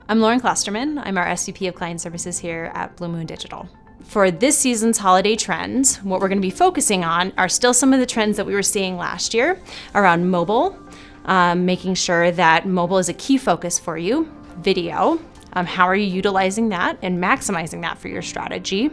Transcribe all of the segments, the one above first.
I'm Lauren Klostermann. I'm our SVP of Client Services here at Blue Moon Digital. For this season's holiday trends, what we're going to be focusing on are still some of the trends that we were seeing last year around mobile, making sure that mobile is a key focus for you, video, how are you utilizing that and maximizing that for your strategy,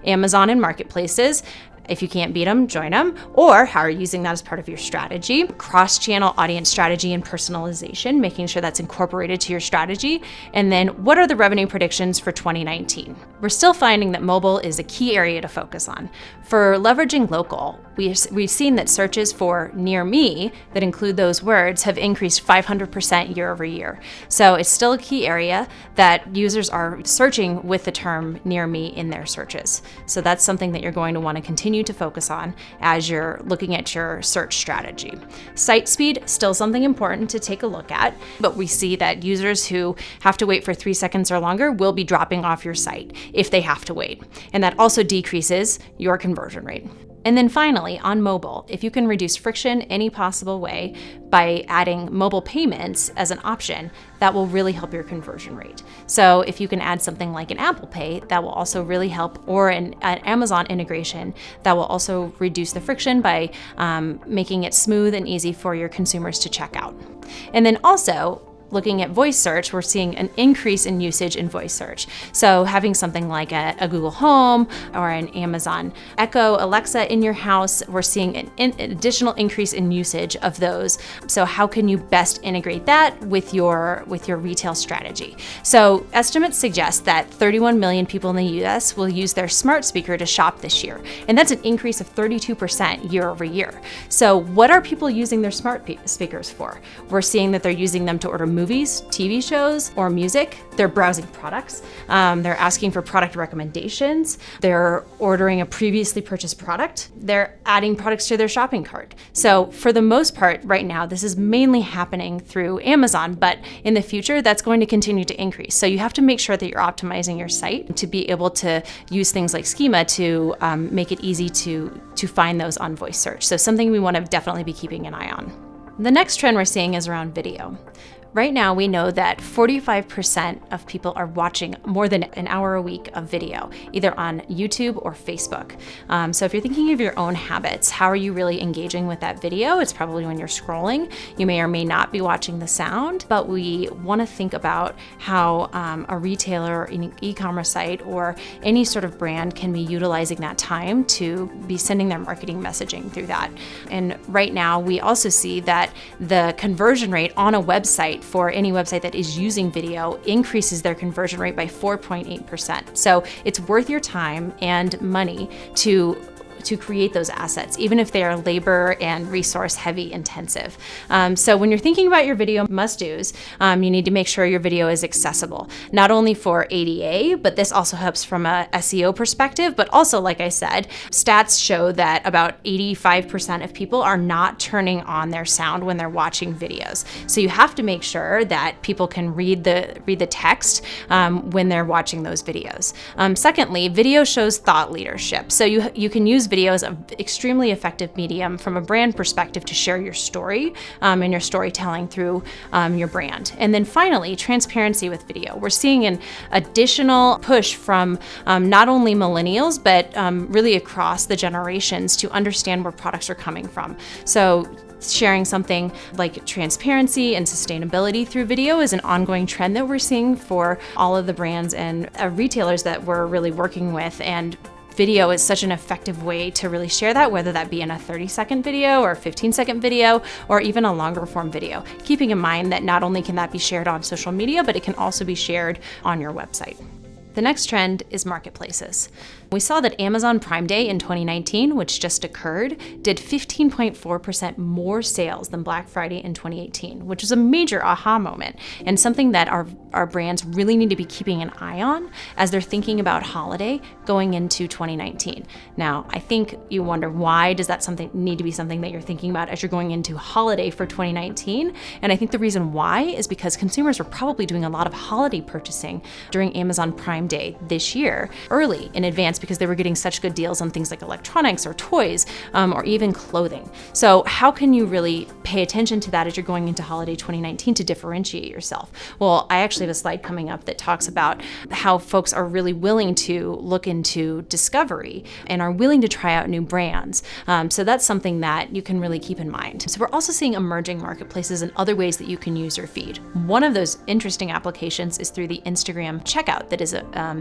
Amazon and marketplaces. If you can't beat them, join them. Or how are you using that as part of your strategy? Cross-channel audience strategy and personalization, making sure that's incorporated to your strategy. And then what are the revenue predictions for 2019? We're still finding that mobile is a key area to focus on. For leveraging local, we've seen that searches for near me that include those words have increased 500% year over year. So it's still a key area that users are searching with the term near me in their searches. So that's something that you're going to want to continue to focus on as you're looking at your search strategy. Site speed, still something important to take a look at, but we see that users who have to wait for 3 seconds or longer will be dropping off your site if they have to wait. And that also decreases your conversion rate. And then finally, on mobile, if you can reduce friction any possible way by adding mobile payments as an option, that will really help your conversion rate. So if you can add something like an Apple Pay, that will also really help, or an Amazon integration, that will also reduce the friction by making it smooth and easy for your consumers to check out. And then also, looking at voice search, we're seeing an increase in usage in voice search. So having something like a Google Home or an Amazon Echo, Alexa in your house, we're seeing an additional increase in usage of those. So how can you best integrate that with your retail strategy? So estimates suggest that 31 million people in the US will use their smart speaker to shop this year. And that's an increase of 32% year over year. So what are people using their smart speakers for? We're seeing that they're using them to order movies, TV shows, or music. They're browsing products. They're asking for product recommendations. They're ordering a previously purchased product. They're adding products to their shopping cart. So for the most part, right now, this is mainly happening through Amazon, but in the future, that's going to continue to increase. So you have to make sure that you're optimizing your site to be able to use things like schema to make it easy to find those on voice search. So something we want to definitely be keeping an eye on. The next trend we're seeing is around video. Right now, we know that 45% of people are watching more than an hour a week of video, either on YouTube or Facebook. So if you're thinking of your own habits, how are you really engaging with that video? It's probably when you're scrolling. You may or may not be watching the sound, but we want to think about how a retailer, an e-commerce site, or any sort of brand can be utilizing that time to be sending their marketing messaging through that. And right now, we also see that the conversion rate on a website for any website that is using video increases their conversion rate by 4.8%. So it's worth your time and money to create those assets, even if they are labor and resource heavy intensive. So when you're thinking about your video must-dos, you need to make sure your video is accessible, not only for ADA, but this also helps from a SEO perspective, but also, like I said, stats show that about 85% of people are not turning on their sound when they're watching videos. So you have to make sure that people can read the text when they're watching those videos. Secondly, video shows thought leadership. So you can use video as an extremely effective medium from a brand perspective to share your story and your storytelling through your brand. And then finally, transparency with video. We're seeing an additional push from not only millennials, but really across the generations to understand where products are coming from. So sharing something like transparency and sustainability through video is an ongoing trend that we're seeing for all of the brands and retailers that we're really working with. And video is such an effective way to really share that, whether that be in a 30-second video or a 15-second video or even a longer form video, keeping in mind that not only can that be shared on social media, but it can also be shared on your website. The next trend is marketplaces. We saw that Amazon Prime Day in 2019, which just occurred, did 15.4% more sales than Black Friday in 2018, which was a major aha moment and something that our brands really need to be keeping an eye on as they're thinking about holiday going into 2019. Now, I think you wonder, why does that need to be something that you're thinking about as you're going into holiday for 2019? And I think the reason why is because consumers were probably doing a lot of holiday purchasing during Amazon Prime Day this year, early in advance, because they were getting such good deals on things like electronics or toys or even clothing. So how can you really pay attention to that as you're going into holiday 2019 to differentiate yourself? Well, I actually have a slide coming up that talks about how folks are really willing to look into discovery and are willing to try out new brands. So that's something that you can really keep in mind. So we're also seeing emerging marketplaces and other ways that you can use your feed. One of those interesting applications is through the Instagram checkout. That is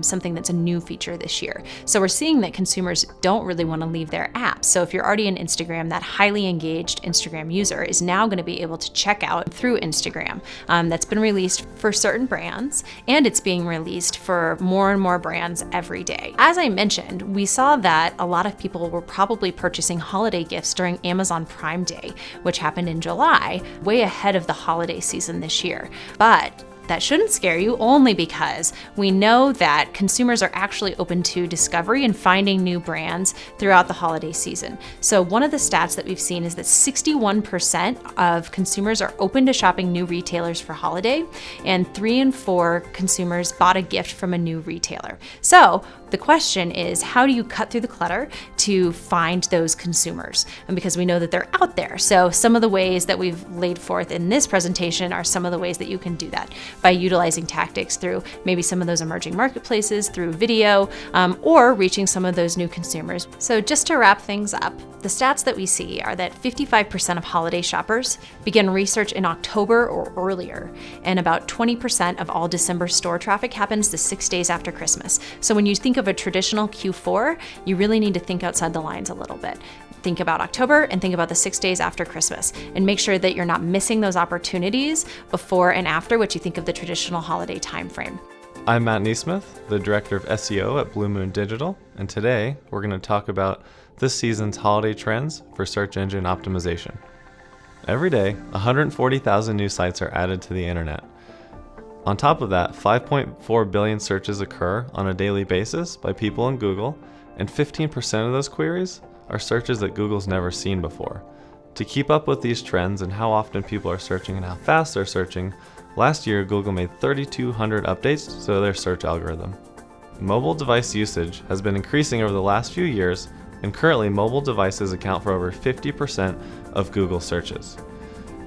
something that's a new feature this year. So we're seeing that consumers don't really want to leave their apps. So if you're already in Instagram, that highly engaged Instagram user is now going to be able to check out through Instagram. That's been released for certain brands, and it's being released for more and more brands every day. As I mentioned, we saw that a lot of people were probably purchasing holiday gifts during Amazon Prime Day, which happened in July, way ahead of the holiday season this year. But that shouldn't scare you, only because we know that consumers are actually open to discovery and finding new brands throughout the holiday season. So one of the stats that we've seen is that 61% of consumers are open to shopping new retailers for holiday, and 3 in 4 consumers bought a gift from a new retailer. So the question is, how do you cut through the clutter to find those consumers? And because we know that they're out there. So some of the ways that we've laid forth in this presentation are some of the ways that you can do that by utilizing tactics through maybe some of those emerging marketplaces, through video, or reaching some of those new consumers. So just to wrap things up, the stats that we see are that 55% of holiday shoppers begin research in October or earlier, and about 20% of all December store traffic happens the 6 days after Christmas. So when you think of a traditional Q4, you really need to think outside the lines a little bit. Think about October and think about the 6 days after Christmas, and make sure that you're not missing those opportunities before and after what you think of the traditional holiday timeframe. I'm Matt NeSmith, the Director of SEO at Blue Moon Digital, and today we're going to talk about this season's holiday trends for search engine optimization. Every day, 140,000 new sites are added to the internet. On top of that, 5.4 billion searches occur on a daily basis by people in Google, and 15% of those queries are searches that Google's never seen before. To keep up with these trends and how often people are searching and how fast they're searching, last year Google made 3,200 updates to their search algorithm. Mobile device usage has been increasing over the last few years, and currently mobile devices account for over 50% of Google searches.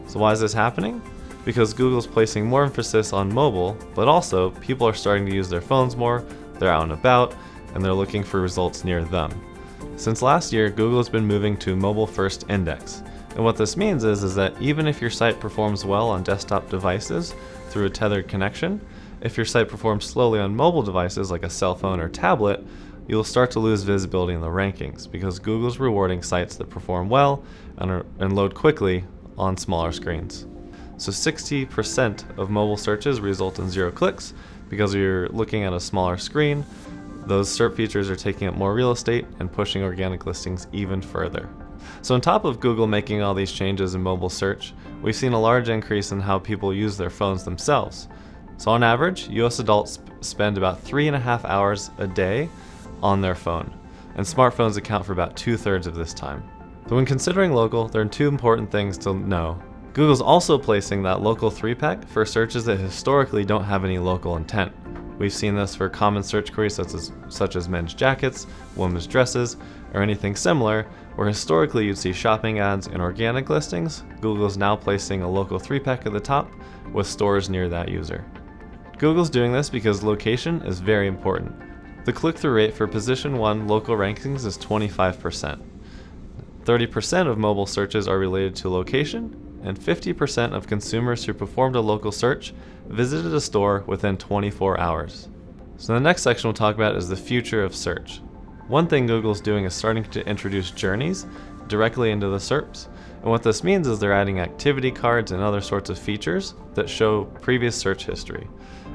So why is this happening? Because Google's placing more emphasis on mobile, but also people are starting to use their phones more, they're out and about, and they're looking for results near them. Since last year, Google has been moving to mobile-first index. And what this means is that even if your site performs well on desktop devices through a tethered connection, if your site performs slowly on mobile devices like a cell phone or tablet, you'll start to lose visibility in the rankings because Google's rewarding sites that perform well and load quickly on smaller screens. So 60% of mobile searches result in 0 clicks because you're looking at a smaller screen. Those SERP features are taking up more real estate and pushing organic listings even further. So on top of Google making all these changes in mobile search, we've seen a large increase in how people use their phones themselves. So on average, US adults spend about 3.5 hours a day on their phone, and smartphones account for about 2/3 of this time. So when considering local, there are 2 important things to know. Google's also placing that local 3-pack for searches that historically don't have any local intent. We've seen this for common search queries such as men's jackets, women's dresses, or anything similar, where historically you'd see shopping ads and organic listings. Google is now placing a local 3-pack at the top with stores near that user. Google's doing this because location is very important. The click-through rate for position 1 local rankings is 25%. 30% of mobile searches are related to location, and 50% of consumers who performed a local search visited a store within 24 hours. So the next section we'll talk about is the future of search. One thing Google's doing is starting to introduce journeys directly into the SERPs. And what this means is they're adding activity cards and other sorts of features that show previous search history.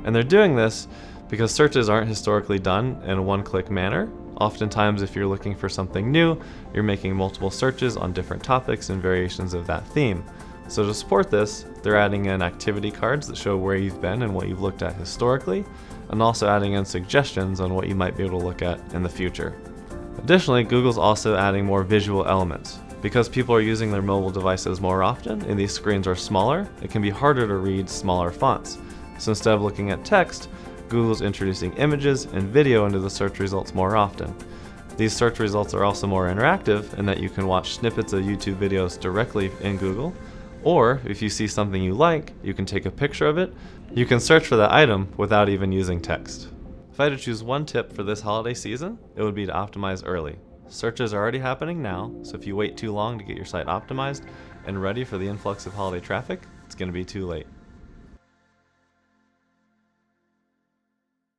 And they're doing this because searches aren't historically done in a one-click manner. Oftentimes, if you're looking for something new, you're making multiple searches on different topics and variations of that theme. So to support this, they're adding in activity cards that show where you've been and what you've looked at historically, and also adding in suggestions on what you might be able to look at in the future. Additionally, Google's also adding more visual elements. Because people are using their mobile devices more often and these screens are smaller, it can be harder to read smaller fonts. So instead of looking at text, Google's introducing images and video into the search results more often. These search results are also more interactive in that you can watch snippets of YouTube videos directly in Google, Or if you see something you like, you can take a picture of it. You can search for that item without even using text. If I had to choose one tip for this holiday season, it would be to optimize early. Searches are already happening now, so if you wait too long to get your site optimized and ready for the influx of holiday traffic, it's going to be too late.